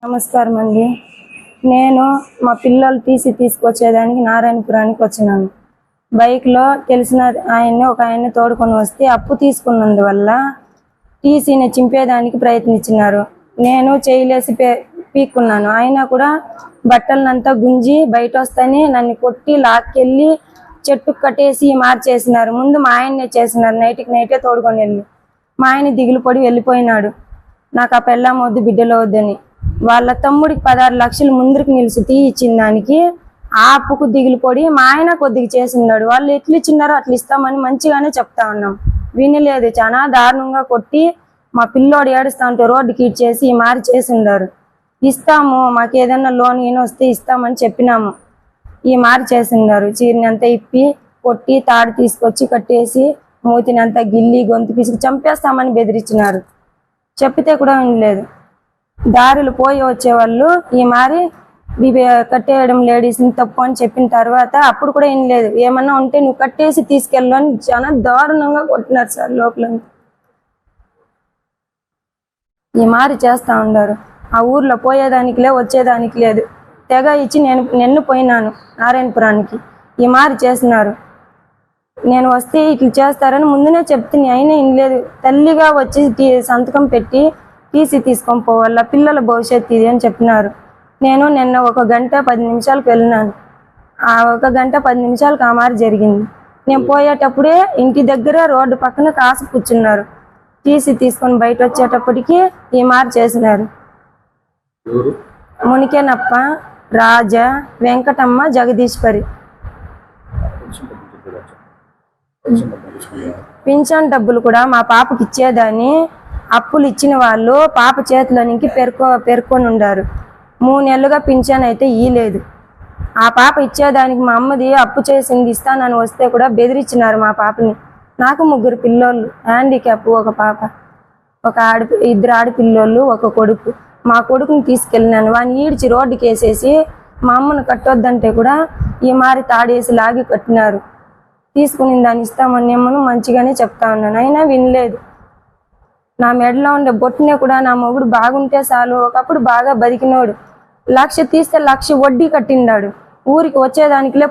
నమస్కారం అండి. నేను మా పిల్లలు టీసీ తీసుకొచ్చేదానికి నారాయణపురానికి వచ్చినాను. బైక్లో తెలిసిన ఆయన్ని తోడుకొని వస్తే అప్పు తీసుకున్నందువల్ల టీసీని చింపేదానికి ప్రయత్నించినారు. నేను చేయలేసి పీక్కున్నాను. అయినా కూడా బట్టలనంతా గుంజి బయట వస్తేనే నన్ను కొట్టి లాక్కెళ్ళి చెట్టుకు కట్టేసి మార్చేసినారు. ముందు మా ఆయన్నే చేసినారు. నైటే తోడుకొని వెళ్ళి మా ఆయన దిగులు పడి వెళ్ళిపోయినాడు. నాకు ఆ పెళ్ళాం వద్దు, బిడ్డలు వద్దని. వాళ్ళ తమ్ముడికి 16 లక్షలు ముందరికి నిలిచి ఇచ్చిన దానికి ఆ అప్పుకు దిగులు పడి మా ఆయన కొద్దిగా చేసినాడు. వాళ్ళు ఎట్లు ఇచ్చినారో అట్లా ఇస్తామని మంచిగానే చెప్తా ఉన్నాం. వినలేదు. చాలా దారుణంగా కొట్టి మా పిల్లోడు ఏడుస్తా ఉంటే రోడ్డుకి ఇచ్చేసి మారి చేసిండారు. ఇస్తాము, మాకు ఏదైనా లోన్ ఈయన వస్తే ఇస్తామని చెప్పినాము. ఈ మారి చేసిండారు. చీరని అంతా ఇప్పి కొట్టి తాడు తీసుకొచ్చి కట్టేసి మూతిని అంతా గిల్లి గొంతు పిసికి చంపేస్తామని బెదిరించినారు. చెప్పితే కూడా వినలేదు. దారులు పోయి వచ్చేవాళ్ళు ఈ మారి కట్టేయడం లేడీస్ని తప్పు అని చెప్పిన తర్వాత అప్పుడు కూడా వినలేదు. ఏమన్నా ఉంటే నువ్వు కట్టేసి తీసుకెళ్ళు అని చాలా దారుణంగా కొట్టినారు సార్. లోపల ఈ మారి చేస్తా ఉన్నారు. ఆ ఊర్లో పోయేదానికి లేదు, వచ్చేదానికి లేదు. తెగ ఇచ్చి నిన్ను పోయినాను నారాయణపురానికి. ఈ మారి చేసినారు. నేను వస్తే ఇట్లా చేస్తారని ముందునే చెప్తుంది. అయినా వినలేదు. తల్లిగా వచ్చి సంతకం పెట్టి టీసీ తీసుకొని పోవాల, పిల్లల భవిష్యత్తు ఇది అని చెప్పినారు. నేను నిన్న 1 గంట 10 నిమిషాలకు వెళ్ళినాను. ఆ 1 గంట 10 నిమిషాలకు ఆ మారి జరిగింది. నేను పోయేటప్పుడే ఇంటి దగ్గర రోడ్డు పక్కన కాసు కూర్చున్నారు. టీసీ తీసుకొని బయట వచ్చేటప్పటికి ఈ మారి చేసినారు. మునికేనప్ప, రాజా, వెంకటమ్మ, జగదీశ్వరి. పింఛన్ డబ్బులు కూడా మా పాపకి ఇచ్చేదాన్ని అప్పులు ఇచ్చిన వాళ్ళు పాప చేతిలోనికి పేర్కొని ఉండారు. 3 నెలలుగా పింఛన్ అయితే ఇయ్యలేదు. ఆ పాప ఇచ్చేదానికి మా అమ్మది అప్పు చేసింది ఇస్తానని వస్తే కూడా బెదిరించినారు మా పాపని. నాకు 3 పిల్లోళ్ళు, హ్యాండిక్యాప్, ఒక పాప, 2 ఆడపిల్లోళ్ళు, 1 కొడుకు. మా కొడుకుని తీసుకెళ్ళినాను. వాడిని ఈడ్చి రోడ్డుకి వేసేసి మా అమ్మను కట్టొద్దంటే కూడా ఈ మారి తాడేసి లాగి కట్టినారు. తీసుకుని దాన్ని ఇస్తామని అమ్మను మంచిగానే చెప్తా ఉన్నాను. అయినా వినలేదు. నా మెడలో ఉండే బొట్టునే కూడా నా మొగుడు బాగుంటే చాలు, ఒకప్పుడు బాగా బతికినోడు, 1,00,000 తీస్తే 1,00,000 వడ్డీ కట్టిండాడు. ఊరికి వచ్చేదానికి